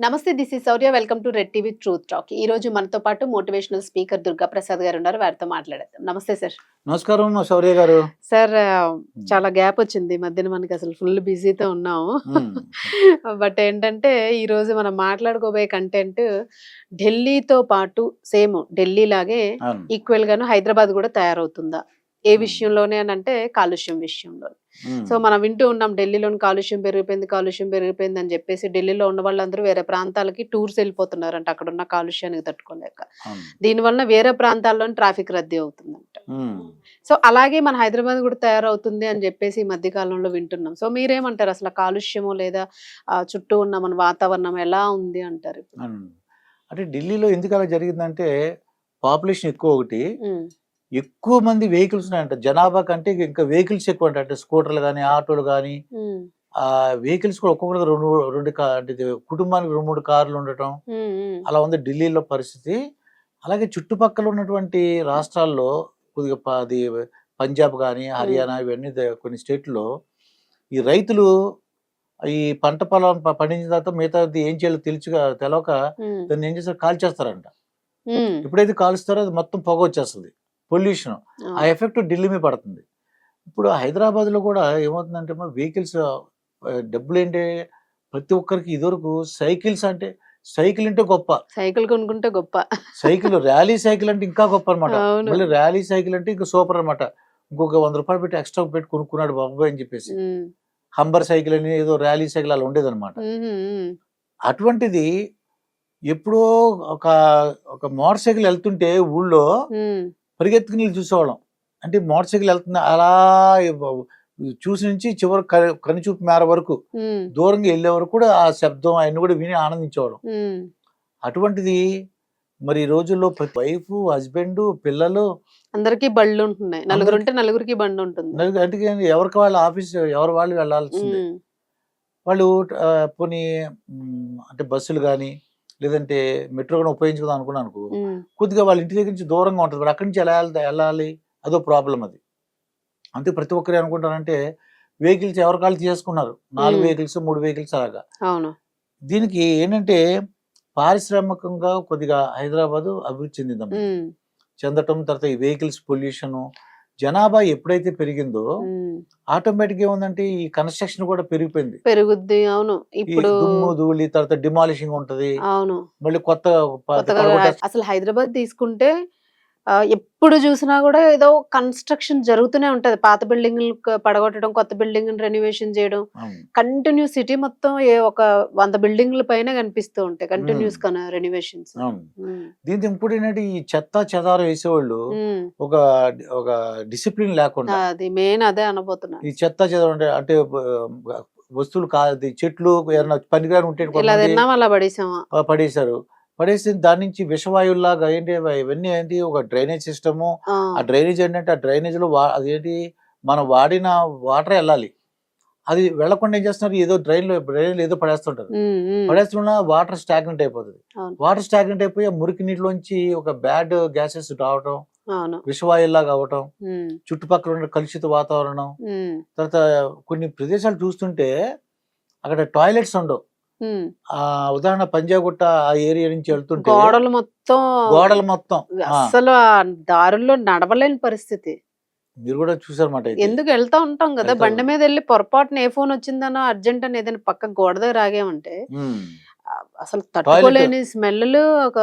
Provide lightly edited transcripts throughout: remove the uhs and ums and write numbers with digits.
నమస్తే, this is Shaurya. Welcome to red TV truth talk. ఈ రోజు మనతో పాటు మోటివేషనల్ స్పీకర్ దుర్గా ప్రసాద్ గారు ఉన్నారు. వారితో మాట్లాడేద్దాం. నమస్తే సార్. నమస్కారం శౌర్య గారు. సార్, చాలా గ్యాప్ వచ్చింది ఈ మధ్యన, మనకి అసలు ఫుల్ బిజీతో ఉన్నాము. బట్ ఏంటంటే ఈ రోజు మనం మాట్లాడుకోబోయే కంటెంట్ ఢిల్లీతో పాటు సేమ్ ఢిల్లీ లాగే అవును. ఈక్వల్ గాను హైదరాబాద్ కూడా తయారవుతుందా? ఏ విషయంలోనే అని అంటే కాలుష్యం విషయంలో. సో మనం వింటూ ఉన్నాం, ఢిల్లీలోని కాలుష్యం పెరిగిపోయింది అని చెప్పేసి ఢిల్లీలో ఉన్న వాళ్ళందరూ వేరే ప్రాంతాలకి టూర్స్ వెళ్ళిపోతున్నారంట, అక్కడ ఉన్న కాలుష్యానికి తట్టుకోలేక. అవును. దీనివల్ల వేరే ప్రాంతాల్లో ట్రాఫిక్ రద్దీ అవుతుందంట. సో అలాగే మన హైదరాబాద్ కూడా తయారవుతుంది అని చెప్పేసి ఈ మధ్య కాలంలో వింటున్నాం. సో మీరేమంటారు, అసలు కాలుష్యము లేదా చుట్టూ ఉన్న మన వాతావరణం ఎలా ఉంది అంటారు ఇప్పుడు? అవును. అంటే ఢిల్లీలో ఎందుకు అలా జరిగిందంటే పాపులేషన్ ఎక్కువ, ఒకటి ఎక్కువ మంది వెహికల్స్ ఉన్నాయంట. జనాభా కంటే ఇంకా వెహికల్స్ ఎక్కువ అంటే స్కూటర్లు కానీ ఆటోలు కానీ ఆ వెహికల్స్ కూడా ఒక్కొక్కటి అంటే కుటుంబానికి 2-3 కార్లు ఉండటం అలా ఉంది ఢిల్లీలో పరిస్థితి. అలాగే చుట్టుపక్కల ఉన్నటువంటి రాష్ట్రాల్లో కొద్దిగా అది పంజాబ్ కానీ హర్యానా ఇవన్నీ కొన్ని స్టేట్లో ఈ రైతులు ఈ పంట పొలం పండించిన తర్వాత మిగతాది ఏం చేయాలో తెలవక దాన్ని ఏం చేస్తారు, కాల్చేస్తారంట. ఎప్పుడైతే కాలుస్తారో అది మొత్తం పొగ వచ్చేస్తుంది, పొల్యూషన్. ఆ ఎఫెక్ట్ ఢిల్లీ మీద పడుతుంది. ఇప్పుడు హైదరాబాద్ లో కూడా ఏమవుతుందంటే వెహికల్స్ డబ్బులు ఏంటి, ప్రతి ఒక్కరికి ఇదివరకు సైకిల్స్ అంటే సైకిల్ అంటే గొప్ప, సైకిల్ కొనుక్కుంటే గొప్ప, సైకిల్ ర్యాలీ సైకిల్ అంటే ఇంకా గొప్ప అనమాట. మళ్ళీ ర్యాలీ సైకిల్ అంటే ఇంకా సూపర్ అనమాట. ఇంకొక 100 రూపాయలు పెట్టి ఎక్స్ట్రా పెట్టి కొనుక్కున్నాడు బాబాయ్ అని చెప్పేసి. హంబర్ సైకిల్ అని ఏదో ర్యాలీ సైకిల్ అలా ఉండేది అనమాట. అటువంటిది ఎప్పుడో ఒక మోటార్ సైకిల్ వెళ్తుంటే ఊళ్ళో పరిగెత్తుకుని చూసేవాళ్ళం. అంటే మోటార్ సైకిల్ వెళ్తుంది అలా చూసి నుంచి చివరి కనుచూపు మేర వరకు దూరంగా వెళ్ళే వరకు కూడా ఆ శబ్దం ఆయన కూడా విని ఆనందించేవాళ్ళం. అటువంటిది మరి ఈ రోజుల్లో ప్రతి వైఫ్, హస్బెండ్, పిల్లలు అందరికి బళ్ళు ఉంటున్నాయి. నలుగురు ఉంటే నలుగురికి బండి ఉంటుంది. అంటే ఎవరికి వాళ్ళ ఆఫీస్ ఎవరు వాళ్ళు వెళ్ళాల్సిందే. వాళ్ళు పోనీ అంటే బస్సులు కానీ లేదంటే మెట్రో కూడా ఉపయోగించుకుందాం అనుకున్నాను అనుకో, కొద్దిగా వాళ్ళ ఇంటి దగ్గర నుంచి దూరంగా ఉంటుంది. మరి అక్కడి నుంచి ఎలా వెళ్ళాలి, అదో ప్రాబ్లం అది. అంతే ప్రతి ఒక్కరు అనుకుంటారంటే వెహికల్స్ ఎవరి కాళ్ళు తీసుకున్నారు, 4 వెహికల్స్ 3 వెహికల్స్ అలాగా. దీనికి ఏంటంటే పారిశ్రామికంగా కొద్దిగా హైదరాబాద్ అభివృద్ధి చెందటం, తర్వాత ఈ వెహికల్స్ పొల్యూషన్, జనాభా ఎప్పుడైతే పెరిగిందో ఆటోమేటిక్ ఏముందంటే ఈ కన్స్ట్రక్షన్ కూడా పెరుగుద్ది. అవును, ఇప్పుడు దుమ్ము ధూళి, తర్వాత డిమాలిషింగ్ ఉంటది. అవును, మళ్ళీ కొత్త అసలు హైదరాబాద్ తీసుకుంటే ఎప్పుడు చూసినా కూడా ఏదో కన్స్ట్రక్షన్ జరుగుతూనే ఉంటది. పాత బిల్డింగ్లు పడగొట్టడం, కొత్త బిల్డింగ్ రెనోవేషన్ చేయడం, కంటిన్యూ సిటీ మొత్తం ఒక 100 బిల్డింగ్ల పైన కనిపిస్తూ ఉంటాయి కంటిన్యూస్ రెనోవేషన్స్. దీంతో ఇంకోటి ఏంటంటే ఈ చెత్త చెదారం వేసేవాళ్ళు ఒక డిసిప్లిన్ లేకుండా, అది మెయిన్ అదే అనబోతున్నా. ఈ చెత్త చెదారం అంటే వస్తువులు కాదు, చెట్లు ఏదైనా పనికిరాని ఉంటే అలా పడేశారు. పడేసి దాని నుంచి విషవాయువులాగా ఏంటి ఇవన్నీ ఏంటి ఒక డ్రైనేజ్ సిస్టము. ఆ డ్రైనేజ్ ఏంటంటే ఆ డ్రైనేజ్ లో అదేంటి మనం వాడిన వాటర్ వెళ్ళాలి, అది వెళ్లకుండా ఏం చేస్తున్నారు, ఏదో డ్రైన్ ఏదో పడేస్తుంటారు. పడేస్తున్నా వాటర్ స్టాగ్నెంట్ అయిపోతుంది. వాటర్ స్టాగ్నెంట్ అయిపోయి మురికి నీటిలోంచి ఒక బ్యాడ్ గ్యాసెస్ రావటం, విషవాయువులాగా అవటం, చుట్టుపక్కల ఉన్న కలుషిత వాతావరణం. తర్వాత కొన్ని ప్రదేశాలు చూస్తుంటే అక్కడ టాయిలెట్స్ ఉండవు. ఉదాహరణ పంజాగుట్ట ఆ ఏరియా నుంచి వెళ్తుంటే గోడలు మొత్తం అసలు దారుల్లో నడవలేని పరిస్థితి. మీరు కూడా చూసారన్నమాట. ఎందుకు వెళ్తా ఉంటాం కదా, బండి మీద వెళ్ళి పొరపాటున ఏ ఫోన్ వచ్చిందనో అర్జెంట్ అని ఏదైనా పక్క గోడ దగ్గర ఆగామంటే అసలు తట్టుకోలేని స్మెల్. ఒక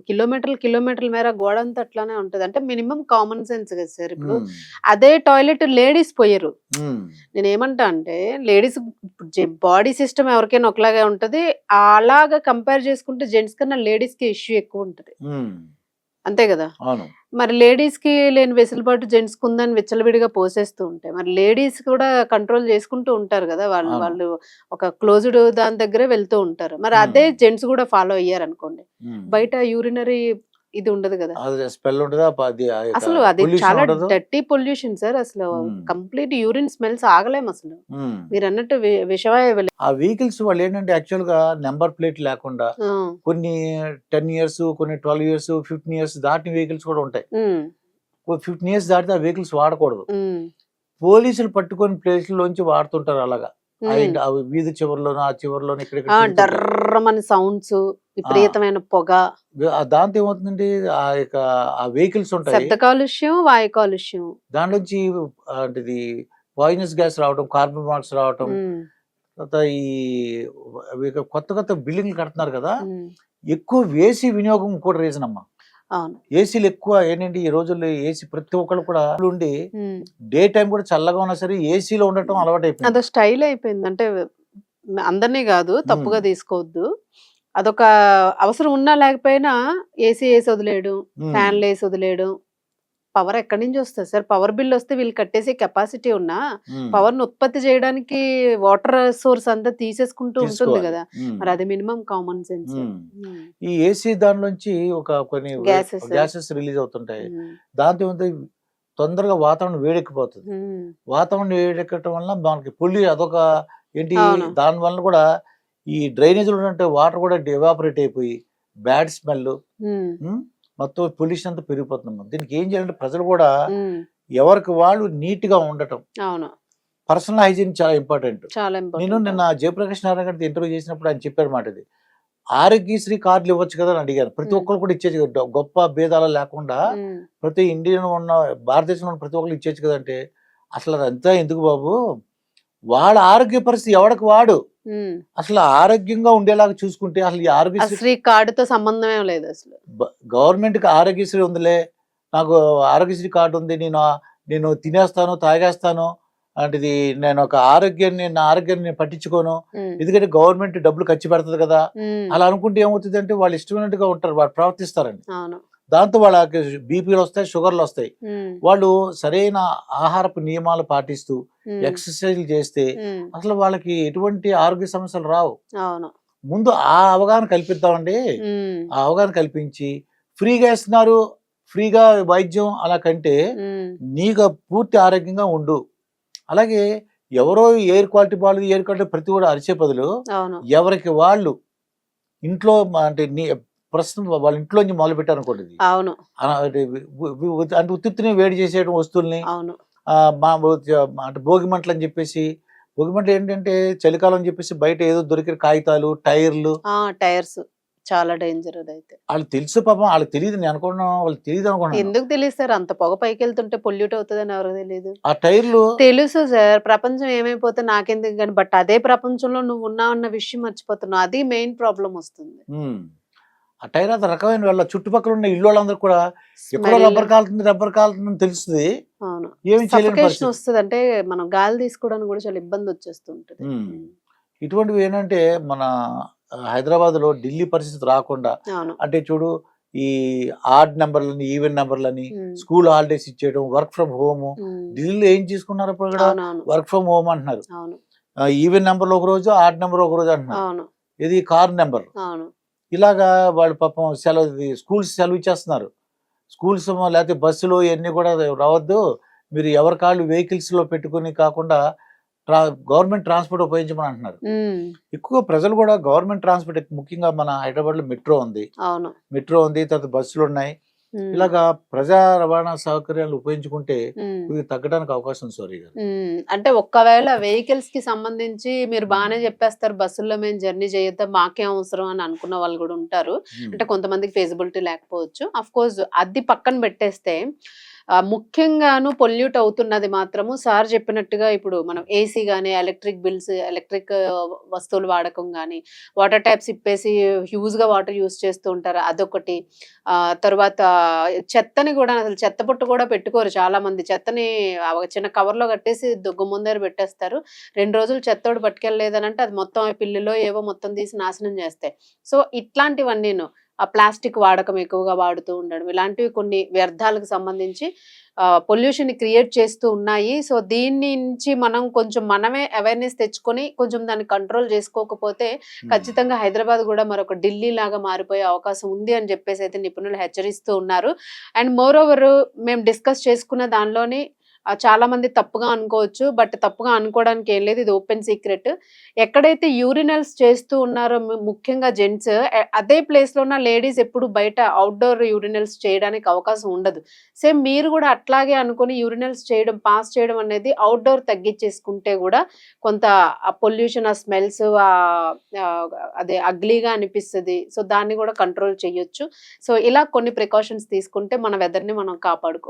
కిలోమీటర్ల మేర గోడ అంతా అట్లానే ఉంటది. అంటే మినిమం కామన్ సెన్స్ కదా సార్. ఇప్పుడు అదే టాయిలెట్ లేడీస్ పోయారు. నేనేమంటా అంటే లేడీస్ బాడీ సిస్టమ్ ఎవరికైనా ఒకలాగా ఉంటది, అలాగా కంపేర్ చేసుకుంటే జెంట్స్ కన్నా లేడీస్ కి ఇష్యూ ఎక్కువ ఉంటది, అంతే కదా. మరి లేడీస్ కి లేని వెసులుబాటు జెంట్స్ కు ఉందని విచ్చలవిడిగా పోసేస్తూ ఉంటాయి. మరి లేడీస్ కూడా కంట్రోల్ చేసుకుంటూ ఉంటారు కదా, వాళ్ళు ఒక క్లోజ్డ్ దాని దగ్గరే వెళ్తూ ఉంటారు. మరి అదే జెంట్స్ కూడా ఫాలో అయ్యారు అనుకోండి, బయట యూరినరీ ఇది ఉండదు కదా, స్మెల్ ఉండదు. అసలు అది చాలా డర్టీ పొల్యూషన్ సార్. అసలు కంప్లీట్ యూరిన్ స్మెల్స్ ఆగలేము అసలు. మీరు అన్నట్టు విషవాయువులు. ఆ వెహికల్స్ వాళ్ళు ఏంటంటే యాక్చువల్ గా నెంబర్ ప్లేట్ లేకుండా కొన్ని 10 years, కొన్ని 12 years, 15 years దాటిన వెహికల్స్ కూడా ఉంటాయి. 15 years దాటితే ఆ వెహికల్స్ వాడకూడదు. పోలీసులు పట్టుకొని ప్లేస్లోంచి వాడుతుంటారు అలాగా. ఆ వీధి చివరిలోనూ ఆ చివరిలోనూ డర్రమని సౌండ్స్, విపరీతమైన పొగ, దాంతో ఏమవుతుందండి ఆ యొక్క ఆ వెహికల్స్ ఉంటాయి, శబ్ద కాలుష్యం, వాయు కాలుష్యం, దాని నుంచి అంటే పాయిజనస్ గ్యాస్ రావడం, కార్బన్ మోనాక్సైడ్ రావడం, తర్వాత కొత్త కొత్త బిల్డింగ్లు కడుతున్నారు కదా, ఎక్కువ ఏసీ వినియోగం కూడా రీజన్ అమ్మా. ఏసీలు ఎక్కువ ఏంటంటే ఈ రోజుల్లో ఏసీ ప్రతి ఒక్కళ్ళు కూడా ఉండి డే టైం కూడా చల్లగా ఉన్నా సరే ఏసీలో ఉండటం అలవాటు అయిపోయింది. అదో స్టైల్ అయిపోయింది. అంటే అందరినీ కాదు, తప్పుగా తీసుకోవద్దు. అదొక అవసరం ఉన్నా లేకపోయినా ఏసీ వేసి వదిలేయడం, ఫ్యాన్లు వేసి వదిలేయడం. పవర్ ఎక్కడి నుంచి వస్తుంది సార్? పవర్ బిల్ వస్తే వీళ్ళు కట్టేసే కెపాసిటీ ఉన్నా పవర్ ను ఉత్పత్తి చేయడానికి వాటర్ సోర్స్ అంతా తీసేసుకుంటూ ఉంటుంది కదా, మరి అది మినిమం కామన్ సెన్స్. ఈ ఏసీ దాని నుంచి కొన్ని గ్యాసెస్ రిలీజ్ అవుతుంటాయి, దాంతో తొందరగా వాతావరణం వేడెక్కిపోతుంది. వాతావరణం వేడెక్కడం వల్ల మనకి అదొక ఏంటి, దాని వల్ల కూడా ఈ డ్రైనేజ్ ఉన్నట్టు వాటర్ కూడా ఎవాపరేట్ అయిపోయి బ్యాడ్ స్మెల్, మొత్తం పొల్యూషన్ అంతా పెరిగిపోతుంది. దీనికి ఏం చేయాలంటే ప్రజలు కూడా ఎవరికి వాళ్ళు నీట్ గా ఉండటం, పర్సనల్ హైజీన్ చాలా ఇంపార్టెంట్. నేను నిన్న జయప్రకాష్ నారాయణ గారితో ఇంటర్వ్యూ చేసినప్పుడు ఆయన చెప్పారు మాట, ఇది ఆరోగ్యశ్రీ కార్డులు ఇవ్వచ్చు కదా అని అడిగాను. ప్రతి ఒక్కరు కూడా ఇచ్చేది, గొప్ప భేదాలు లేకుండా ప్రతి ఇండియన్ ఉన్న భారతదేశంలో ఉన్న ప్రతి ఒక్కరు ఇచ్చేచ్చు కదంటే, అసలు అదంతా ఎందుకు బాబు, వాళ్ళ ఆరోగ్య పరిస్థితి ఎవరికి వాడు అసలు ఆరోగ్యంగా ఉండేలాగా చూసుకుంటే అసలు ఈ ఆరోగ్యశ్రీ కార్డుతో సంబంధమే లేదు. అసలు గవర్నమెంట్ కి ఆరోగ్యశ్రీ ఉందిలే, నాకు ఆరోగ్యశ్రీ కార్డు ఉంది, నేను తినేస్తాను తాగేస్తాను అంటే నేను ఒక నా ఆరోగ్యాన్ని పట్టించుకోను, ఎందుకంటే గవర్నమెంట్ డబ్బులు ఖర్చు పెడుతుంది కదా, అలా అనుకుంటే ఏమవుతుంది అంటే వాళ్ళు ఇష్టమైనట్టుగా ఉంటారు, వాళ్ళు ప్రవర్తిస్తారండి. దాంతో వాళ్ళకి బీపీలు వస్తాయి, షుగర్లు వస్తాయి. వాళ్ళు సరైన ఆహారపు నియమాలు పాటిస్తూ ఎక్సర్సైజ్ చేస్తే అసలు వాళ్ళకి ఎటువంటి ఆరోగ్య సమస్యలు రావు. ముందు ఆ అవగాహన కల్పిద్దామండి. ఆ అవగాహన కల్పించి ఫ్రీగా ఇస్తున్నారు, ఫ్రీగా వైద్యం అలా కంటే నీకు పూర్తి ఆరోగ్యంగా ఉండు. అలాగే ఎవరో ఎయిర్ క్వాలిటీ బాగాలేదు, ఎయిర్ క్వాలిటీ ప్రతి కూడా అరిచే బదులు ఎవరికి వాళ్ళు ఇంట్లో అంటే ప్రస్తుతం వాళ్ళ ఇంట్లో నుంచి మొదలు పెట్టారు అనుకోండి, అంటే ఉత్తినే వేడి చేసేయడం వస్తువుల్ని, అంటే భోగిమంటలు అని చెప్పేసి, భోగిమంటలు ఏంటంటే చలికాలం అని చెప్పేసి బయట ఏదో దొరికిన కాగితాలు, టైర్స్ చాలా డేంజర్. అదైతే వాళ్ళు తెలుసు పాపం, వాళ్ళకి తెలియదు. నేను అనుకున్నాను వాళ్ళు తెలియదు అనుకున్నాను. ఎందుకు తెలియదు? అంత పొగ పైకి వెళ్తుంటే పొల్యూట్ అవుతుందని ఎవరికి తెలియదు? ఆ టైర్లు తెలుసు సార్, ప్రపంచం ఏమైపోతే నాకెందుకు కానీ, బట్ అదే ప్రపంచంలో నువ్వు ఉన్నావు అన్న విషయం మర్చిపోతున్నావు, అది మెయిన్ ప్రాబ్లం వస్తుంది. ఆ టైర్ అంత రకమైన వాళ్ళ చుట్టుపక్కల ఉన్న ఇల్లు వాళ్ళందరూ కూడా ఎక్కడో రబ్బర్ కాలుతుందని తెలుస్తుంది, ఏమి చేయలేని వస్తుంది. అంటే మనం గాలి తీసుకోవడానికి కూడా చాలా ఇబ్బంది వచ్చేస్తుంటది. ఇటువంటివి ఏంటంటే మన హైదరాబాద్ లో ఢిల్లీ పరిస్థితి రాకుండా, అంటే చూడు ఈ ఆడ్ నెంబర్లని, ఈవెన్ నెంబర్లని, స్కూల్ హాలిడేస్ ఇచ్చేయడం, వర్క్ ఫ్రమ్ హోమ్. ఢిల్లీలో ఏం తీసుకున్నారు అప్పుడు కూడా వర్క్ ఫ్రమ్ హోమ్ అంటున్నారు. ఈవెన్ నెంబర్ ఒక రోజు, ఆడ్ నెంబర్ ఒక రోజు అంటున్నారు. ఇది కార్ నెంబర్. ఇలాగా వాళ్ళు పాపం స్కూల్స్ సెలవు ఇచ్చేస్తున్నారు. స్కూల్స్ లేకపోతే బస్సులో ఇవన్నీ కూడా రావద్దు, మీరు ఎవరి కాళ్ళు వెహికల్స్ లో పెట్టుకుని కాకుండా గవర్నమెంట్ ట్రాన్స్పోర్ట్ ఉపయోగించమని అంటున్నారు. ఎక్కువ ప్రజలు కూడా గవర్నమెంట్ ట్రాన్స్పోర్ట్, ముఖ్యంగా మన హైదరాబాద్ లో మెట్రో ఉంది, తర్వాత బస్సులు ఉన్నాయి. ఇలాగా ప్రజా రవాణా సౌకర్యాలు ఉపయోగించుకుంటే తగ్గడానికి అవకాశం ఉంది. సారీ గారు, అంటే ఒక్కవేళ వెహికల్స్ కి సంబంధించి మీరు బాగానే చెప్పేస్తారు, బస్సుల్లో మేము జర్నీ చేయొద్దా, మాకేం అవసరం అని అనుకున్న వాళ్ళు కూడా ఉంటారు. అంటే కొంతమందికి ఫెసిబిలిటీ లేకపోవచ్చు. అఫ్ కోర్స్ అది పక్కన పెట్టేస్తే ముఖ్యంగాను పొల్యూట్ అవుతున్నది మాత్రము సార్ చెప్పినట్టుగా, ఇప్పుడు మనం ఏసీ కానీ, ఎలక్ట్రిక్ బిల్స్, ఎలక్ట్రిక్ వస్తువులు వాడకం కానీ, వాటర్ ట్యాప్స్ ఇప్పేసి హ్యూజ్గా వాటర్ యూజ్ చేస్తూ ఉంటారు, అదొకటి. తర్వాత చెత్తని కూడా, అసలు చెత్త పొట్టు కూడా పెట్టుకోరు చాలా మంది. చెత్తని ఒక చిన్న కవర్లో కట్టేసి గుమ్మం పెట్టేస్తారు. 2 రోజులు చెత్తోడు పట్టుకెళ్ళలేదనంటే అది మొత్తం పిల్లిలో ఏవో మొత్తం తీసి నాశనం చేస్తాయి. సో ఇట్లాంటివన్నీను, ఆ ప్లాస్టిక్ వాడకం ఎక్కువగా వాడుతూ ఉండడం, ఇలాంటివి కొన్ని వ్యర్థాలకు సంబంధించి పొల్యూషన్ క్రియేట్ చేస్తూ ఉన్నాయి. సో దీని నుంచి మనం కొంచెం మనమే అవేర్నెస్ తెచ్చుకొని కొంచెం దాన్ని కంట్రోల్ చేసుకోకపోతే ఖచ్చితంగా హైదరాబాద్ కూడా మరొక ఢిల్లీ లాగా మారిపోయే అవకాశం ఉంది అని చెప్పేసి అయితే నిపుణులు హెచ్చరిస్తూ ఉన్నారు. అండ్ మోర్ ఓవర్ మేము డిస్కస్ చేసుకున్న దానిలోని చాలా మంది తప్పుగా అనుకోవచ్చు. బట్ తప్పుగా అనుకోవడానికి ఏం లేదు. ఇది ఓపెన్ సీక్రెట్. ఎక్కడైతే యూరినల్స్ చేస్తూ ఉన్నారో ముఖ్యంగా జెంట్స్ అదే ప్లేస్‌లో ఉన్న లేడీస్ ఎప్పుడు బయట ఔట్‌డోర్ యూరినల్స్ చేయడానికి అవకాశం ఉండదు. సేమ్ మీరు కూడా అట్లాగే అనుకోని యూరినల్స్ చేయడం, పాస్ చేయడం అనేది ఔట్‌డోర్ తగ్గించేసుకుంటే కూడా కొంత ఆ పొల్యూషన్, ఆ స్మెల్స్, అదే అగ్లీగా అనిపిస్తది. సో, దాన్ని కూడా కంట్రోల్ చేయొచ్చు. సో, ఇలా కొన్ని ప్రికాషన్స్ తీసుకుంటే మన వెదర్‌ని మనం కాపాడుకోవచ్చు.